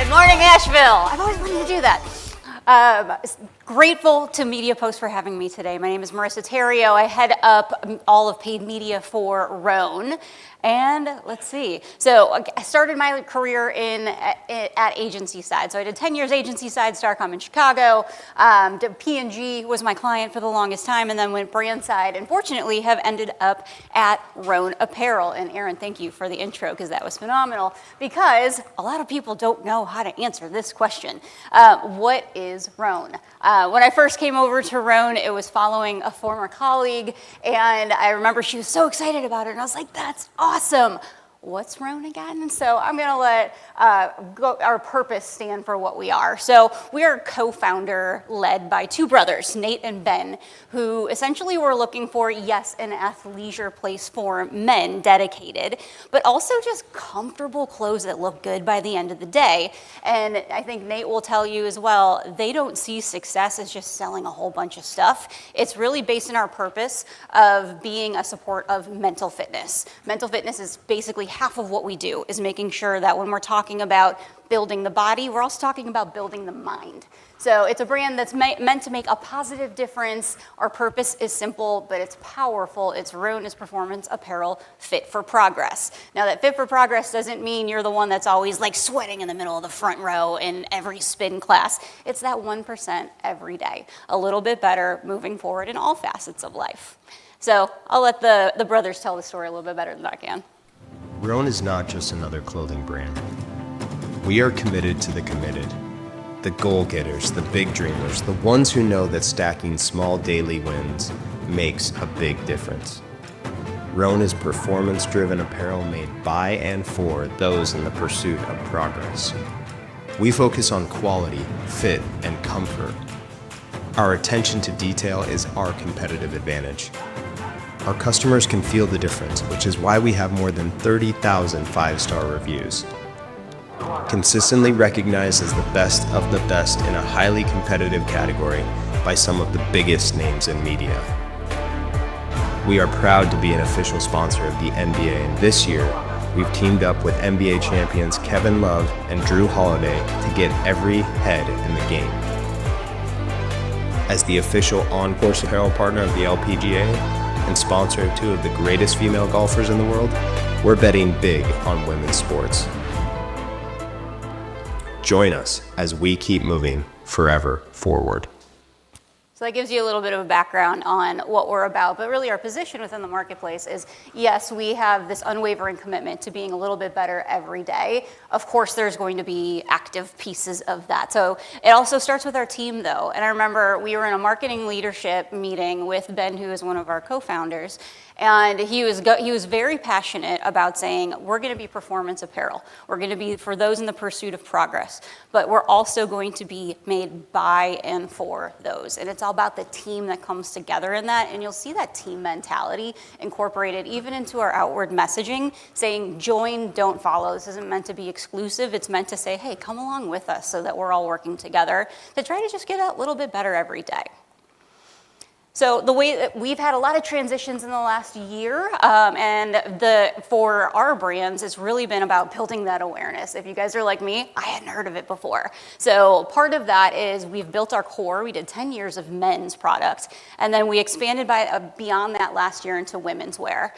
Good morning, Asheville. I've always wanted to do that. Grateful to Media Post for having me today. My name is Marissa Tario. I head up all of paid media for Rhone. And let's see. So I started my career at agency side. So I did 10 years agency side, Starcom in Chicago. P&G was my client for the longest time, and then went brand side. And fortunately, have ended up at Rhone Apparel. And Aaron, thank you for the intro, because that was phenomenal. Because a lot of people don't know how to answer this question. What is Rhone? When I first came over to Rhone, it was following a former colleague, and I remember she was so excited about it, and I was like, that's awesome. What's Rhone again? And so I'm going to let our purpose stand for what we are. So we are co-founder led by two brothers, Nate and Ben, who essentially were looking for, yes, an athleisure place for men dedicated, but also just comfortable clothes that look good by the end of the day. And I think Nate will tell you as well, they don't see success as just selling a whole bunch of stuff. It's really based on our purpose of being a support of mental fitness. Mental fitness is basically half of what we do, is making sure that when we're talking about building the body, we're also talking about building the mind. So it's a brand that's meant to make a positive difference. Our purpose is simple, but it's powerful. It's Rhone is performance apparel fit for progress. Now that fit for progress doesn't mean you're the one that's always like sweating in the middle of the front row in every spin class. It's that 1% every day. A little bit better moving forward in all facets of life. So I'll let the brothers tell the story a little bit better than I can. Rhone is not just another clothing brand. We are committed to the committed, the goal-getters, the big dreamers, the ones who know that stacking small daily wins makes a big difference. Rhone is performance-driven apparel made by and for those in the pursuit of progress. We focus on quality, fit, and comfort. Our attention to detail is our competitive advantage. Our customers can feel the difference, which is why we have more than 30,000 five-star reviews. Consistently recognized as the best of the best in a highly competitive category by some of the biggest names in media. We are proud to be an official sponsor of the NBA, and this year, we've teamed up with NBA champions Kevin Love and Drew Holiday to get every head in the game. As the official on-course apparel partner of the LPGA, and sponsor of two of the greatest female golfers in the world, we're betting big on women's sports. Join us as we keep moving forever forward. So that gives you a little bit of a background on what we're about, but really our position within the marketplace is, yes, we have this unwavering commitment to being a little bit better every day. Of course, there's going to be active pieces of that. So it also starts with our team, though. And I remember we were in a marketing leadership meeting with Ben, who is one of our co-founders, and he was very passionate about saying, we're going to be performance apparel. We're going to be for those in the pursuit of progress, but we're also going to be made by and for those. And it's all about the team that comes together in that. And you'll see that team mentality incorporated even into our outward messaging, saying join, don't follow. This isn't meant to be exclusive. It's meant to say, hey, come along with us so that we're all working together to try to just get a little bit better every day. So the way that we've had a lot of transitions in the last year, and for our brands, it's really been about building that awareness. If you guys are like me, I hadn't heard of it before. So part of that is we've built our core. We did 10 years of men's products, and then we expanded beyond that last year into women's wear.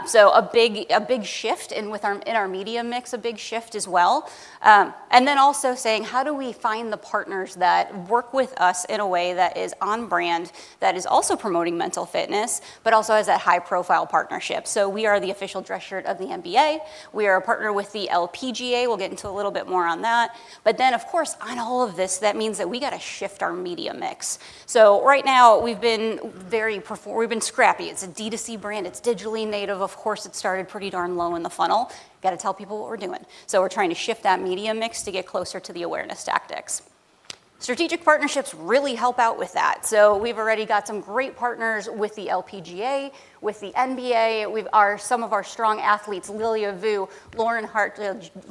So a big shift in our media mix, a big shift as well. And then also saying, how do we find the partners that work with us in a way that is on brand, that is also promoting mental fitness, but also has that high profile partnership. So we are the official dress shirt of the NBA. We are a partner with the LPGA. We'll get into a little bit more on that. But then of course, on all of this, that means that we got to shift our media mix. So right now we've been scrappy. It's a D2C brand. It's digitally native. Of course, it started pretty darn low in the funnel. Got to tell people what we're doing. So we're trying to shift that media mix to get closer to the awareness tactics. Strategic partnerships really help out with that. So we've already got some great partners with the LPGA, with the NBA. Some of our strong athletes, Lilia Vu, Lauren Hart,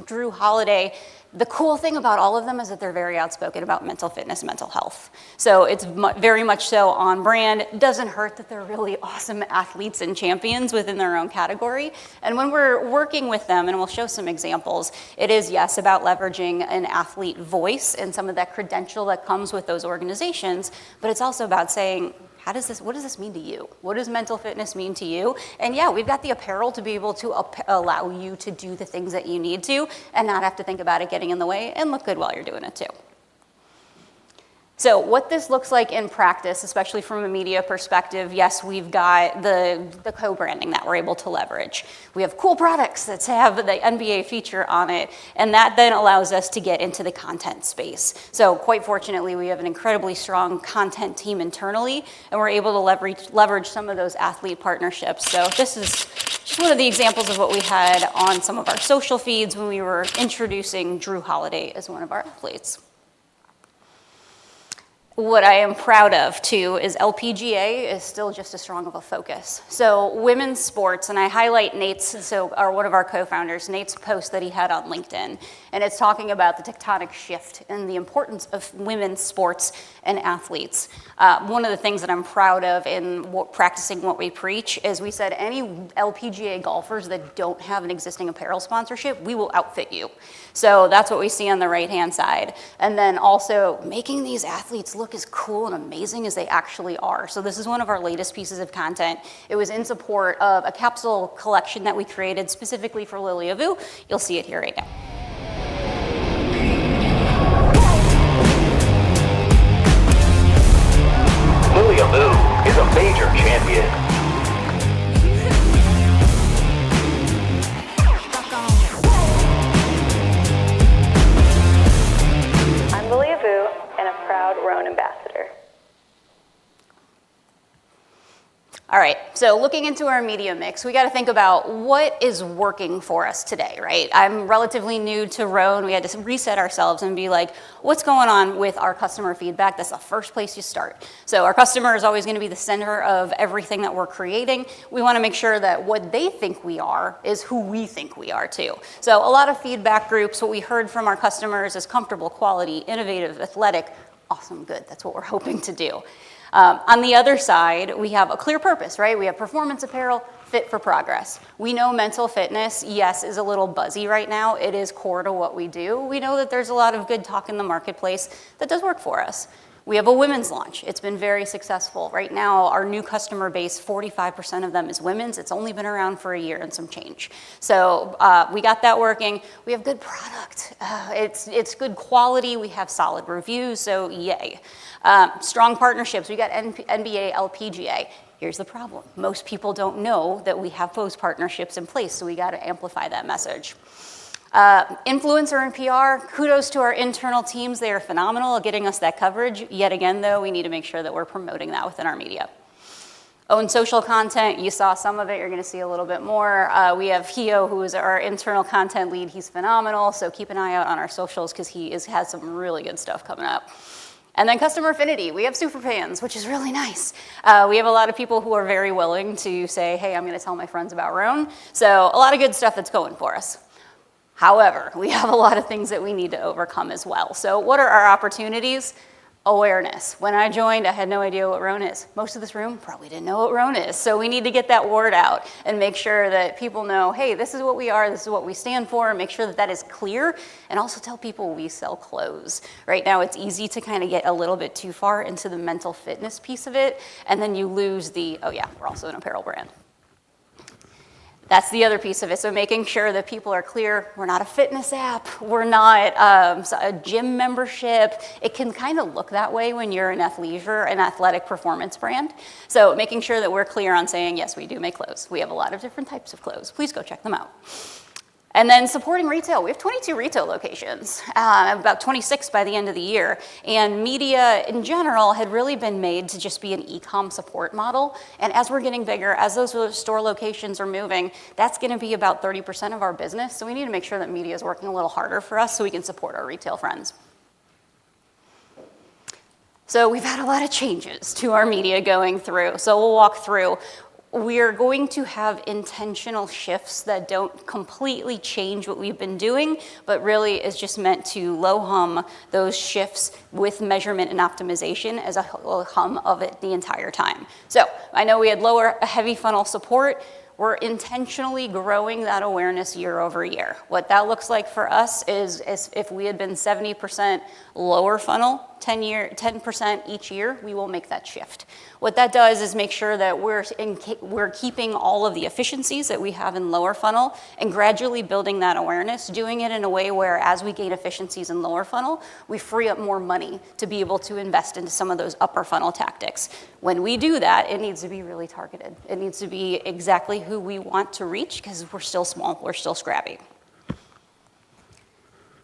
Drew Holiday, The cool thing about all of them is that they're very outspoken about mental fitness, mental health. So it's very much so on brand. It doesn't hurt that they're really awesome athletes and champions within their own category. And when we're working with them, and we'll show some examples, it is, yes, about leveraging an athlete voice and some of that credential that comes with those organizations, but it's also about saying, what does this mean to you? What does mental fitness mean to you? And yeah, we've got the apparel to be able to allow you to do the things that you need to and not have to think about it getting in the way and look good while you're doing it too. So what this looks like in practice, especially from a media perspective, yes, we've got the co-branding that we're able to leverage. We have cool products that have the NBA feature on it, and that then allows us to get into the content space. So quite fortunately, we have an incredibly strong content team internally, and we're able to leverage some of those athlete partnerships. So this is just one of the examples of what we had on some of our social feeds when we were introducing Drew Holiday as one of our athletes. What I am proud of, too, is LPGA is still just as strong of a focus. So women's sports, and I highlight one of our co-founders, Nate's post that he had on LinkedIn, and it's talking about the tectonic shift and the importance of women's sports and athletes. One of the things that I'm proud of in practicing what we preach is we said any LPGA golfers that don't have an existing apparel sponsorship, we will outfit you. So that's what we see on the right-hand side. And then also making these athletes look as cool and amazing as they actually are. So this is one of our latest pieces of content. It was in support of a capsule collection that we created specifically for Lilia Vu. You'll see it here right now. Lilia Vu is a major champion. Lilia Vu and a proud Rhone ambassador. All right, so looking into our media mix, we got to think about what is working for us today, right? I'm relatively new to Rhone. We had to reset ourselves and be like, what's going on with our customer feedback? That's the first place you start. So our customer is always going to be the center of everything that we're creating. We want to make sure that what they think we are is who we think we are too. So a lot of feedback groups, what we heard from our customers is comfortable, quality, innovative, athletic, awesome, good. That's what we're hoping to do. On the other side, we have a clear purpose, right? We have performance apparel, fit for progress. We know mental fitness, yes, is a little buzzy right now. It is core to what we do. We know that there's a lot of good talk in the marketplace that does work for us. We have a women's launch. It's been very successful. Right now, our new customer base, 45% of them is women's. It's only been around for a year and some change. So we got that working. We have good product. It's good quality. We have solid reviews, so yay. Strong partnerships. We got NBA, LPGA. Here's the problem. Most people don't know that we have those partnerships in place, so we got to amplify that message. Influencer and PR, kudos to our internal teams. They are phenomenal at getting us that coverage. Yet again, though, we need to make sure that we're promoting that within our media. Own social content, you saw some of it, you're going to see a little bit more. We have Hio, who is our internal content lead. He's phenomenal, so keep an eye out on our socials because he has some really good stuff coming up. And then customer affinity, we have super fans, which is really nice. We have a lot of people who are very willing to say, hey, I'm going to tell my friends about Rhone. So a lot of good stuff that's going for us. However, we have a lot of things that we need to overcome as well. So what are our opportunities? Awareness. When I joined, I had no idea what Rhone is. Most of this room probably didn't know what Rhone is. So we need to get that word out and make sure that people know, hey, this is what we are, this is what we stand for, and make sure that that is clear, and also tell people we sell clothes. Right now, it's easy to kind of get a little bit too far into the mental fitness piece of it, and then you lose the, oh yeah, we're also an apparel brand. That's the other piece of it. So making sure that people are clear, we're not a fitness app, we're not a gym membership. It can kind of look that way when you're an athleisure, an athletic performance brand. So making sure that we're clear on saying, yes, we do make clothes. We have a lot of different types of clothes. Please go check them out. And then supporting retail. We have 22 retail locations, about 26 by the end of the year. And media in general had really been made to just be an e-com support model. And as we're getting bigger, as those store locations are moving, that's going to be about 30% of our business. So we need to make sure that media is working a little harder for us so we can support our retail friends. So we've had a lot of changes to our media going through. So we'll walk through. we're going to have intentional shifts that don't completely change what we've been doing, but really is just meant to low hum those shifts with measurement and optimization as a low hum of it the entire time. So I know we had lower heavy funnel support. We're intentionally growing that awareness year over year. What that looks like for us is if we had been 70% lower funnel 10% each year, we will make that shift. What that does is make sure that we're keeping all of the efficiencies that we have in lower funnel and gradually building that awareness, doing it in a way where as we gain efficiencies in lower funnel, we free up more money to be able to invest into some of those upper funnel tactics. When we do that, it needs to be really targeted. It needs to be exactly who we want to reach because we're still small, we're still scrappy.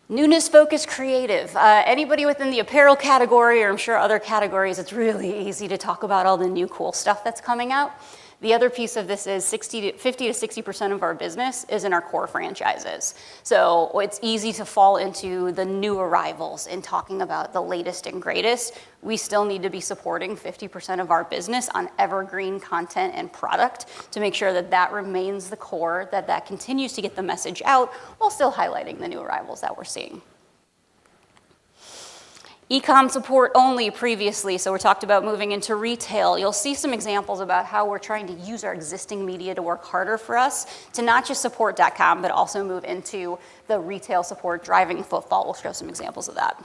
Newness-focused creative. Anybody within the apparel category, or I'm sure other categories, it's really easy to talk about all the new cool stuff that's coming out. The other piece of this is 50 to 60% of our business is in our core franchises. So it's easy to fall into the new arrivals and talking about the latest and greatest. We still need to be supporting 50% of our business on evergreen content and product to make sure that that remains the core, that continues to get the message out while still highlighting the new arrivals that we're seeing. E-com support only previously, so we talked about moving into retail. You'll see some examples about how we're trying to use our existing media to work harder for us to not just support .com, but also move into the retail support driving footfall. We'll show some examples of that.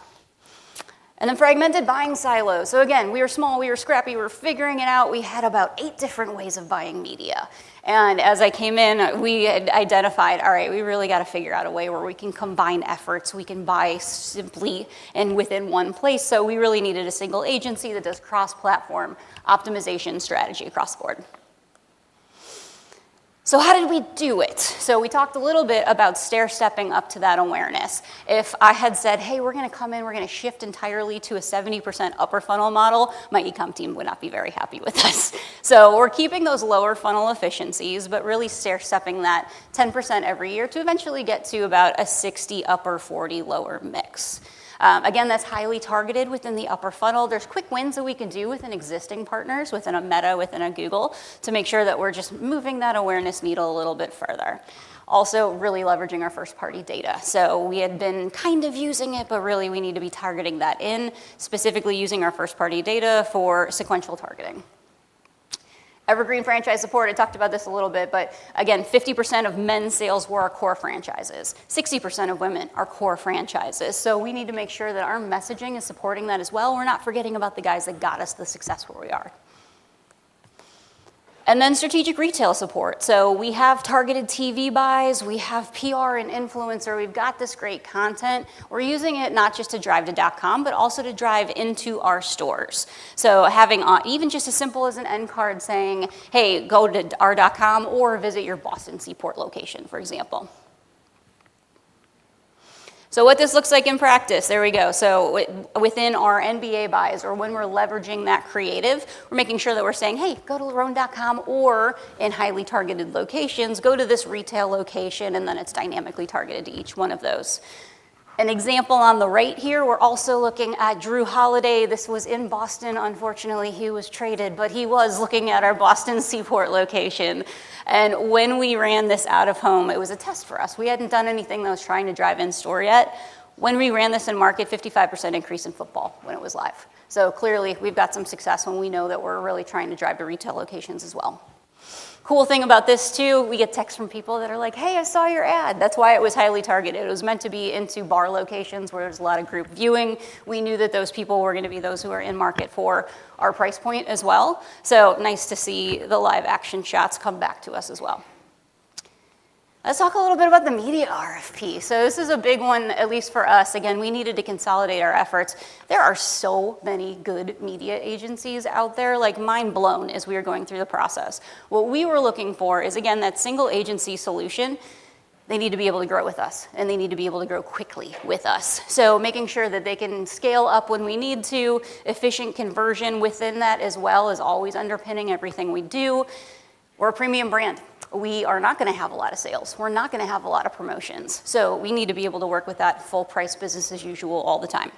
And then fragmented buying silos. So again, we were small, we were scrappy, we were figuring it out. We had about 8 different ways of buying media. And as I came in, we had identified, all right, we really got to figure out a way where we can combine efforts. We can buy simply and within one place. So we really needed a single agency that does cross-platform optimization strategy across the board. So how did we do it? So we talked a little bit about stair-stepping up to that awareness. If I had said, hey, we're going to come in, we're going to shift entirely to a 70% upper funnel model, my e-com team would not be very happy with us. So we're keeping those lower funnel efficiencies, but really stair-stepping that 10% every year to eventually get to about a 60 upper, 40 lower mix. Again, that's highly targeted within the upper funnel. There's quick wins that we can do within existing partners, within a Meta, within a Google, to make sure that we're just moving that awareness needle a little bit further. Also, really leveraging our first-party data. So we had been kind of using it, but really we need to be targeting that in, specifically using our first-party data for sequential targeting. Evergreen franchise support, I talked about this a little bit, but again, 50% of men's sales were our core franchises. 60% of women are core franchises. So we need to make sure that our messaging is supporting that as well. We're not forgetting about the guys that got us the success where we are. And then strategic retail support. So we have targeted TV buys, we have PR and influencer, we've got this great content. We're using it not just to drive to .com, but also to drive into our stores. So having even just as simple as an end card saying, hey, go to our .com or visit your Boston Seaport location, for example. So what this looks like in practice, there we go. So within our NBA buys or when we're leveraging that creative, we're making sure that we're saying, hey, go to Rhone.com or in highly targeted locations, go to this retail location, and then it's dynamically targeted to each one of those. An example on the right here, we're also looking at Drew Holiday. This was in Boston. Unfortunately, he was traded, but he was looking at our Boston Seaport location. And when we ran this out of home, it was a test for us. We hadn't done anything that was trying to drive in store yet. When we ran this in market, 55% increase in football when it was live. So clearly, we've got some success when we know that we're really trying to drive to retail locations as well. Cool thing about this too, we get texts from people that are like, hey, I saw your ad. That's why it was highly targeted. It was meant to be into bar locations where there's a lot of group viewing. We knew that those people were going to be those who are in market for our price point as well. So nice to see the live action shots come back to us as well. Let's talk a little bit about the media RFP. So this is a big one, at least for us. Again, we needed to consolidate our efforts. There are so many good media agencies out there, like mind blown as we were going through the process. What we were looking for is, again, that single agency solution. They need to be able to grow with us, and they need to be able to grow quickly with us. So making sure that they can scale up when we need to, efficient conversion within that as well is always underpinning everything we do. We're a premium brand. We are not going to have a lot of sales. We're not going to have a lot of promotions. So we need to be able to work with that full price business as usual all the time.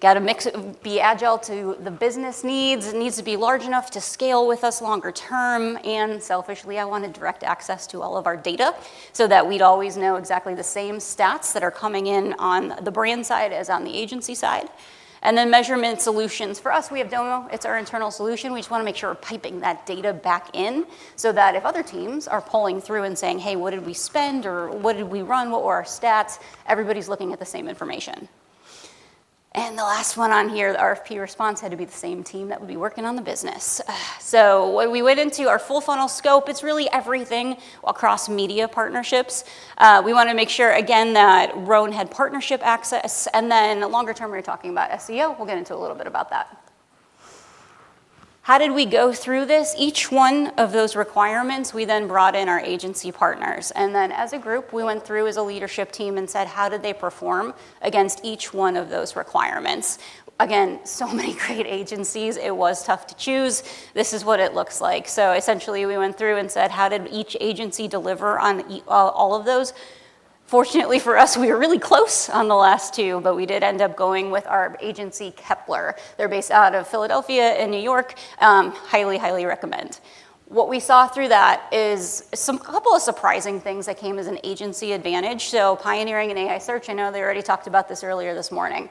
Got to be agile to the business needs. It needs to be large enough to scale with us longer term. And selfishly, I wanted direct access to all of our data so that we'd always know exactly the same stats that are coming in on the brand side as on the agency side. And then measurement solutions. For us, we have Domo. It's our internal solution. We just want to make sure we're piping that data back in so that if other teams are pulling through and saying, hey, what did we spend or what did we run, what were our stats, everybody's looking at the same information. And the last one on here, the RFP response, had to be the same team that would be working on the business. So when we went into our full funnel scope, it's really everything across media partnerships. We want to make sure, again, that Rhone had partnership access. And then longer term, we were talking about SEO. We'll get into a little bit about that. How did we go through this? Each one of those requirements, we then brought in our agency partners. And then as a group, we went through as a leadership team and said, how did they perform against each one of those requirements? Again, so many great agencies, it was tough to choose. This is what it looks like. So essentially, we went through and said, how did each agency deliver on all of those? Fortunately for us, we were really close on the last two, but we did end up going with our agency, Kepler. They're based out of Philadelphia and New York. Highly, highly recommend. What we saw through that is a couple of surprising things that came as an agency advantage. So pioneering in AI search, I know they already talked about this earlier this morning.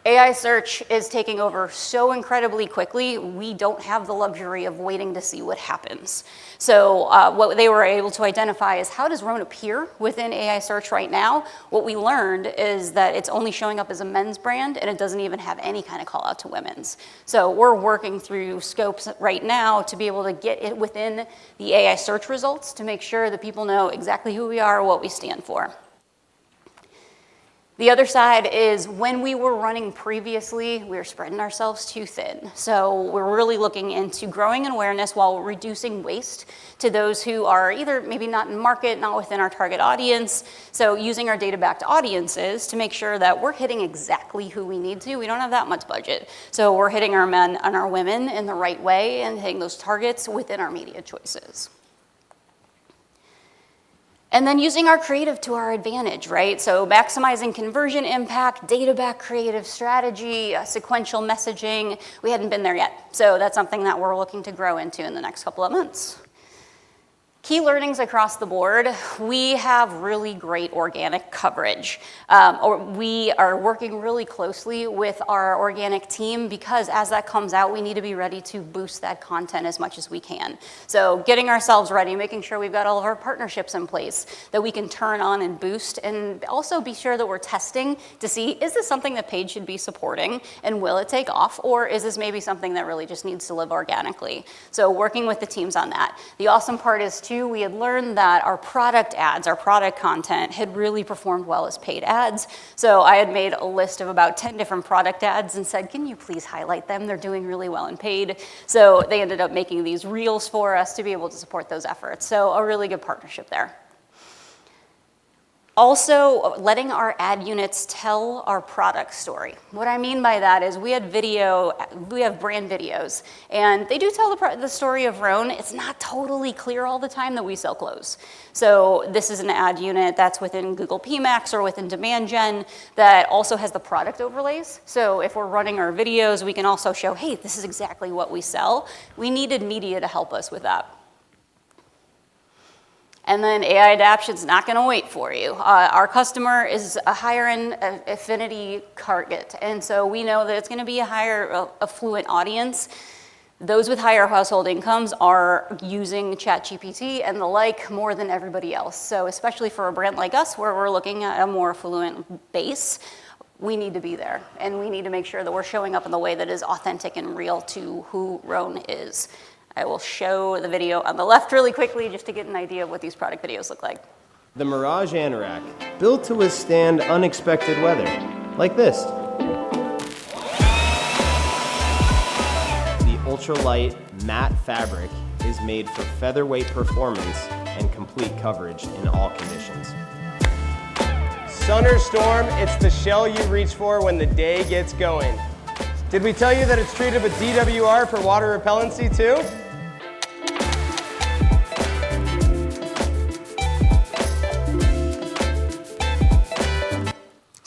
AI search is taking over so incredibly quickly, we don't have the luxury of waiting to see what happens. So what they were able to identify is how does Rhone appear within AI search right now? What we learned is that it's only showing up as a men's brand and it doesn't even have any kind of call out to women's. So we're working through scopes right now to be able to get it within the AI search results to make sure that people know exactly who we are, what we stand for. The other side is when we were running previously, we were spreading ourselves too thin. So we're really looking into growing an awareness while reducing waste to those who are either maybe not in market, not within our target audience. So using our data-backed audiences to make sure that we're hitting exactly who we need to. We don't have that much budget. So we're hitting our men and our women in the right way and hitting those targets within our media choices. And then using our creative to our advantage, right? So maximizing conversion impact, data-backed creative strategy, sequential messaging. We hadn't been there yet. So that's something that we're looking to grow into in the next couple of months. Key learnings across the board. We have really great organic coverage. We are working really closely with our organic team because as that comes out, we need to be ready to boost that content as much as we can. So getting ourselves ready, making sure we've got all of our partnerships in place that we can turn on and boost, and also be sure that we're testing to see, is this something that paid should be supporting and will it take off, or is this maybe something that really just needs to live organically? So working with the teams on that. The awesome part is too, we had learned that our product ads, our product content had really performed well as paid ads. So I had made a list of about 10 different product ads and said, can you please highlight them? They're doing really well in paid. So they ended up making these reels for us to be able to support those efforts. So a really good partnership there. Also, letting our ad units tell our product story. What I mean by that is we have brand videos, and they do tell the story of Rhone. It's not totally clear all the time that we sell clothes. So this is an ad unit that's within Google PMax or within Demand Gen that also has the product overlays. So if we're running our videos, we can also show, hey, this is exactly what we sell. We needed media to help us with that. And then AI adaption's not going to wait for you. Our customer is a higher end affinity target, and so we know that it's going to be a higher affluent audience. Those with higher household incomes are using ChatGPT and the like more than everybody else. So especially for a brand like us, where we're looking at a more affluent base, we need to be there, and we need to make sure that we're showing up in the way that is authentic and real to who Rhone is. I will show the video on the left really quickly just to get an idea of what these product videos look like. The Mirage Anorak, built to withstand unexpected weather, like this. The ultralight matte fabric is made for featherweight performance and complete coverage in all conditions. Sun or storm, it's the shell you reach for when the day gets going. Did we tell you that it's treated with DWR for water repellency too?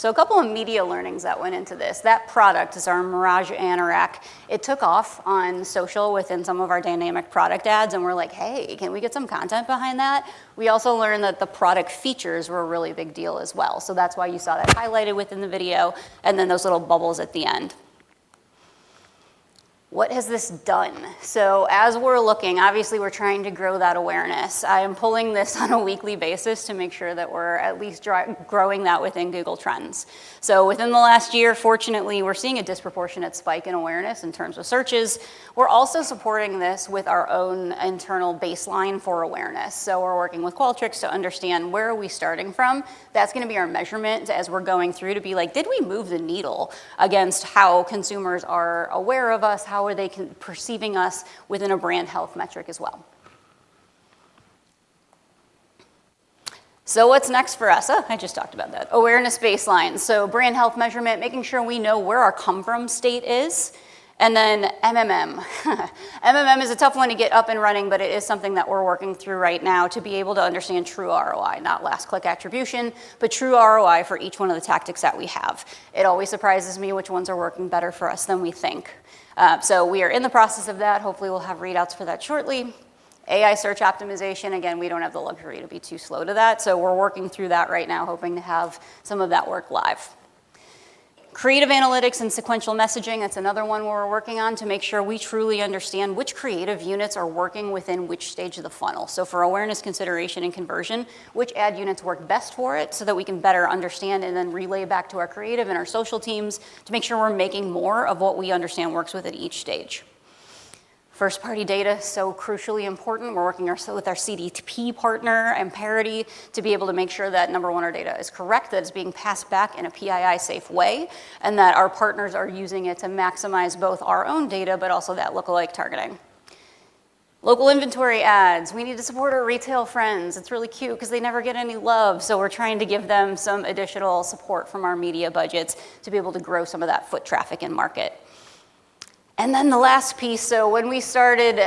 So a couple of media learnings that went into this. That product is our Mirage Anorak. It took off on social within some of our dynamic product ads, and we're like, hey, can we get some content behind that? We also learned that the product features were a really big deal as well. So that's why you saw that highlighted within the video, and then those little bubbles at the end. What has this done? So as we're looking, obviously we're trying to grow that awareness. I am pulling this on a weekly basis to make sure that we're at least growing that within Google Trends. So within the last year, fortunately, we're seeing a disproportionate spike in awareness in terms of searches. We're also supporting this with our own internal baseline for awareness. So we're working with Qualtrics to understand where are we starting from. That's going to be our measurement as we're going through to be like, did we move the needle against how consumers are aware of us? How are they perceiving us within a brand health metric as well? So what's next for us? Oh, I just talked about that. Awareness baseline. So brand health measurement, making sure we know where our come from state is. And then MMM. MMM is a tough one to get up and running, but it is something that we're working through right now to be able to understand true ROI, not last click attribution, but true ROI for each one of the tactics that we have. It always surprises me which ones are working better for us than we think. So we are in the process of that. Hopefully we'll have readouts for that shortly. AI search optimization, again, we don't have the luxury to be too slow to that, so we're working through that right now, hoping to have some of that work live. Creative analytics and sequential messaging, that's another one we're working on to make sure we truly understand which creative units are working within which stage of the funnel. So for awareness, consideration, and conversion, which ad units work best for it so that we can better understand and then relay back to our creative and our social teams to make sure we're making more of what we understand works within each stage. First-party data, so crucially important. We're working with our CDP partner and Parity to be able to make sure that, number one, our data is correct, that it's being passed back in a PII-safe way, and that our partners are using it to maximize both our own data, but also that lookalike targeting. Local inventory ads. We need to support our retail friends. It's really cute because they never get any love, so we're trying to give them some additional support from our media budgets to be able to grow some of that foot traffic in market. And then the last piece, so when we started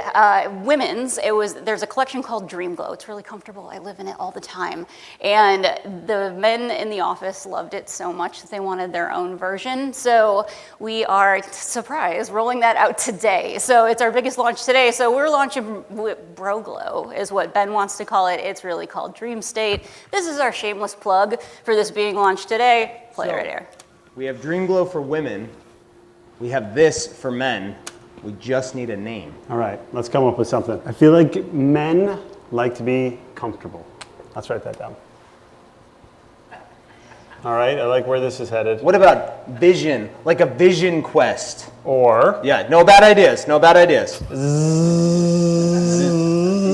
women's, there's a collection called Dream Glow. It's really comfortable. I live in it all the time. And the men in the office loved it so much that they wanted their own version. So we are, surprise, rolling that out today. So it's our biggest launch today. So we're launching Bro Glow is what Ben wants to call it. It's really called Dream State. This is our shameless plug for this being launched today. Play it right here. We have Dream Glow for women. We have this for men. We just need a name. All right, let's come up with something. I feel like men like to be comfortable. Let's write that down. All right, I like where this is headed. What about vision? Like a vision quest. Or Yeah, no bad ideas. No bad ideas.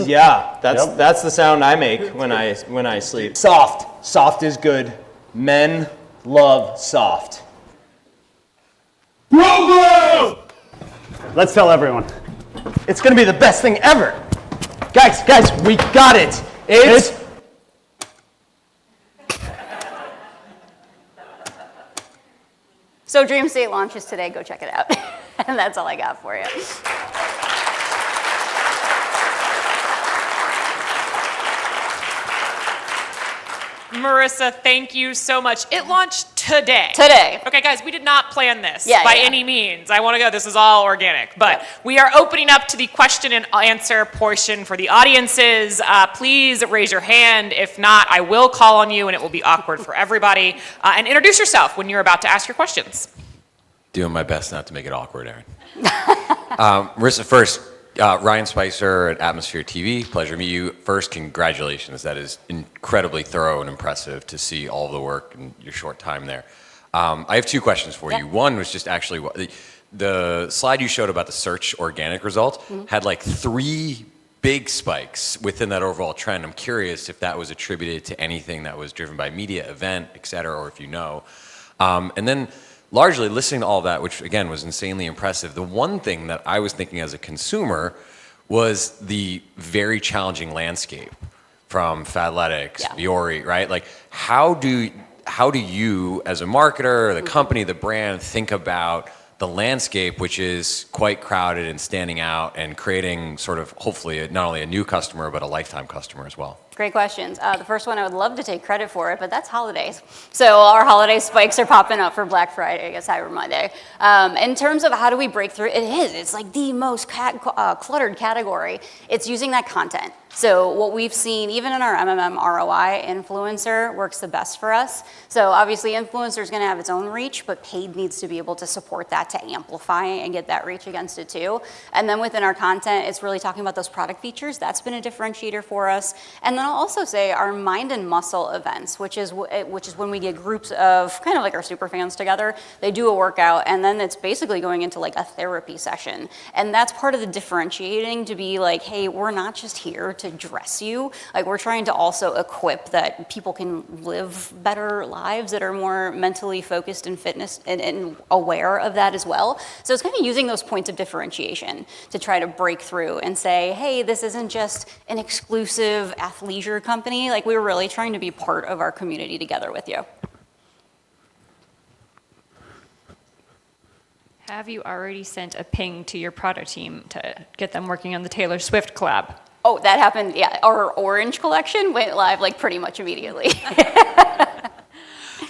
Yeah, that's the sound I make when I sleep. Soft. Soft is good. Men love soft. let's tell everyone. It's gonna be the best thing ever. Guys, we got it. It's So Dream State launches today. Go check it out. And that's all I got for you. Marissa, thank you so much. It launched today. Today. Okay, guys, we did not plan this Yeah. any means. I want to go, this is all organic. But we are opening up to the question and answer portion for the audiences. Please raise your hand. If not, I will call on you and it will be awkward for everybody. And introduce yourself when you're about to ask your questions. Doing my best not to make it awkward, Aaron. Marissa, first, Ryan Spicer at Atmosphere TV. Pleasure to meet you. First, congratulations. That is incredibly thorough and impressive to see all the work in your short time there. I have two questions for you. One was just actually the slide you showed about the search organic result had like 3 big spikes within that overall trend. I'm curious if that was attributed to anything that was driven by media, event, et cetera, or if you know. And then largely listening to all that, which again was insanely impressive, the one thing that I was thinking as a consumer was the very challenging landscape from Fabletics, Viore, right? Like how do you as a marketer, the company, the brand think about the landscape, which is quite crowded and standing out and creating sort of hopefully not only a new customer, but a lifetime customer as well? Great questions. The first one, I would love to take credit for it, but that's holidays. So our holiday spikes are popping up for Black Friday, I guess Cyber Monday. In terms of how do we break through, it's like the most cluttered category. It's using that content. So what we've seen, even in our MMM ROI, influencer works the best for us. So obviously influencer is going to have its own reach, but paid needs to be able to support that to amplify and get that reach against it too. And then within our content, it's really talking about those product features. That's been a differentiator for us. And then I'll also say our mind and muscle events, which is when we get groups of kind of like our super fans together. They do a workout, and then it's basically going into like a therapy session. And that's part of the differentiating, to be like, hey, we're not just here to dress you. Like, we're trying to also equip that people can live better lives that are more mentally focused and fitness and aware of that as well. So it's kind of using those points of differentiation to try to break through and say, hey, this isn't just an exclusive athleisure company. Like, we're really trying to be part of our community together with you. Have you already sent a ping to your product team to get them working on the Taylor Swift collab? Oh, that happened, yeah. Our Orange collection went live like pretty much immediately.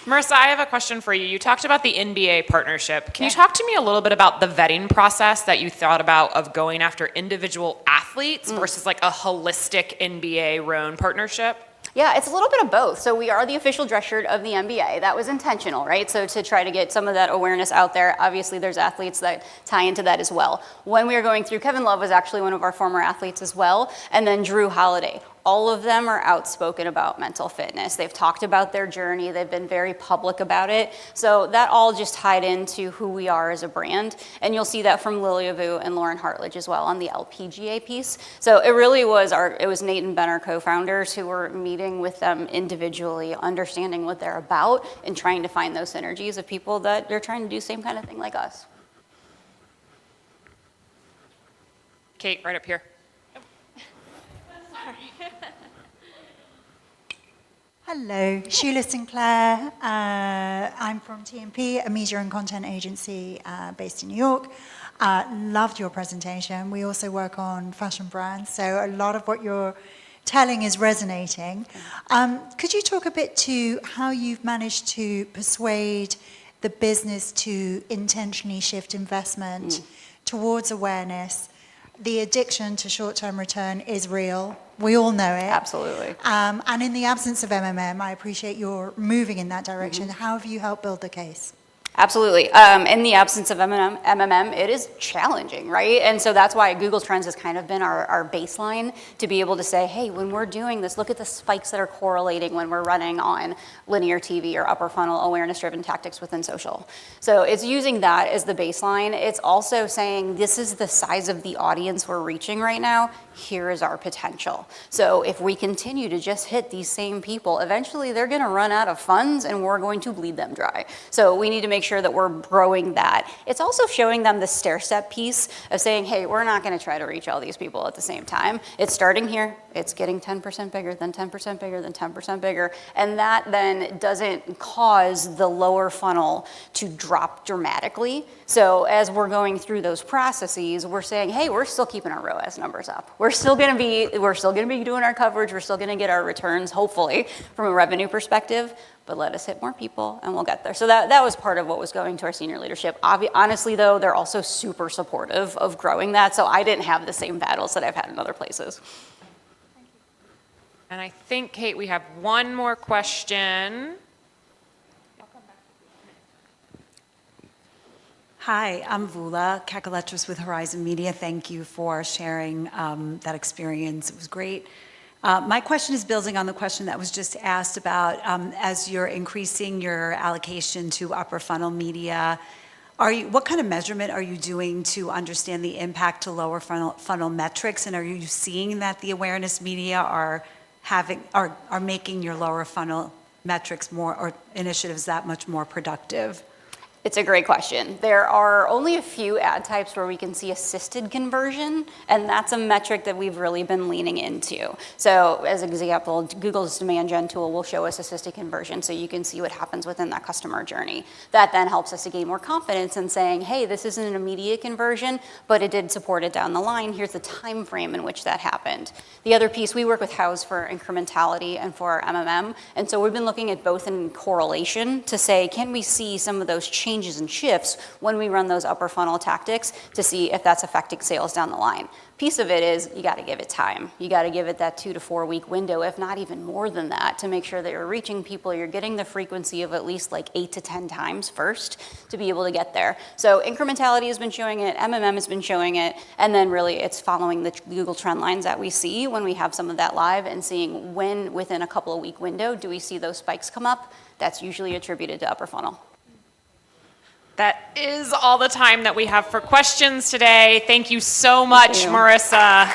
Marissa, I have a question for you. You talked about the NBA partnership. Can you talk to me a little bit about the vetting process that you thought about of going after individual athletes versus like a holistic NBA Rhone partnership? Yeah, it's a little bit of both. So we are the official dress shirt of the NBA. That was intentional, right? So to try to get some of that awareness out there, obviously there's athletes that tie into that as well. When we were going through, Kevin Love was actually one of our former athletes as well, and then Drew Holiday. All of them are outspoken about mental fitness. They've talked about their journey. They've been very public about it. So that all just tied into who we are as a brand. And you'll see that from Lilia Vu and Lauren Hartledge as well on the LPGA piece. So it really was it was Nate and Ben, our co-founders, who were meeting with them individually, understanding what they're about, and trying to find those synergies of people that are trying to do the same kind of thing like us. Kate, right up here. Hello, Sheila Sinclair. I'm from TMP, a media and content agency based in New York. Loved your presentation. We also work on fashion brands, so a lot of what you're telling is resonating. Could you talk a bit to how you've managed to persuade the business to intentionally shift investment towards awareness? The addiction to short-term return is real. We all know it. Absolutely. And in the absence of MMM, I appreciate your moving in that direction. How have you helped build the case? Absolutely. In the absence of MMM, it is challenging, right? And so that's why Google Trends has kind of been our baseline to be able to say, hey, when we're doing this, look at the spikes that are correlating when we're running on linear TV or upper funnel awareness-driven tactics within social. So it's using that as the baseline. It's also saying, this is the size of the audience we're reaching right now. Here is our potential. So if we continue to just hit these same people, eventually they're going to run out of funds and we're going to bleed them dry. So we need to make sure that we're growing that. It's also showing them the stair step piece of saying, hey, we're not going to try to reach all these people at the same time. It's starting here. It's getting 10% bigger, then 10% bigger, then 10% bigger. And that then doesn't cause the lower funnel to drop dramatically. So as we're going through those processes, we're saying, hey, we're still keeping our ROAS numbers up. We're still going to be doing our coverage. We're still going to get our returns, hopefully, from a revenue perspective. But let us hit more people, and we'll get there. So that was part of what was going to our senior leadership. Honestly, though, they're also super supportive of growing that. So I didn't have the same battles that I've had in other places. And I think, Kate, we have one more question. Hi, I'm Vula Kakaletris with Horizon Media. Thank you for sharing that experience. It was great. My question is building on the question that was just asked about as you're increasing your allocation to upper funnel media, what kind of measurement are you doing to understand the impact to lower funnel metrics? And are you seeing that the awareness media are making your lower funnel metrics more, or initiatives that much more productive? It's a great question. There are only a few ad types where we can see assisted conversion, and that's a metric that we've really been leaning into. So as an example, Google's demand gen tool will show us assisted conversion, so you can see what happens within that customer journey. That then helps us to gain more confidence in saying, hey, this isn't an immediate conversion, but it did support it down the line. Here's the time frame in which that happened. The other piece, we work with House for incrementality and for MMM, and so we've been looking at both in correlation to say, can we see some of those changes and shifts when we run those upper funnel tactics to see if that's affecting sales down the line. Piece of it is you got to give it time. You got to give it that 2 to 4 week window, if not even more than that, to make sure that you're reaching people, you're getting the frequency of at least like 8 to 10 times first to be able to get there. So incrementality has been showing it, MMM has been showing it, and then really it's following the Google trend lines that we see when we have some of that live and seeing when within a couple of week window do we see those spikes come up. That's usually attributed to upper funnel. That is all the time that we have for questions today. Thank you so much, Marissa.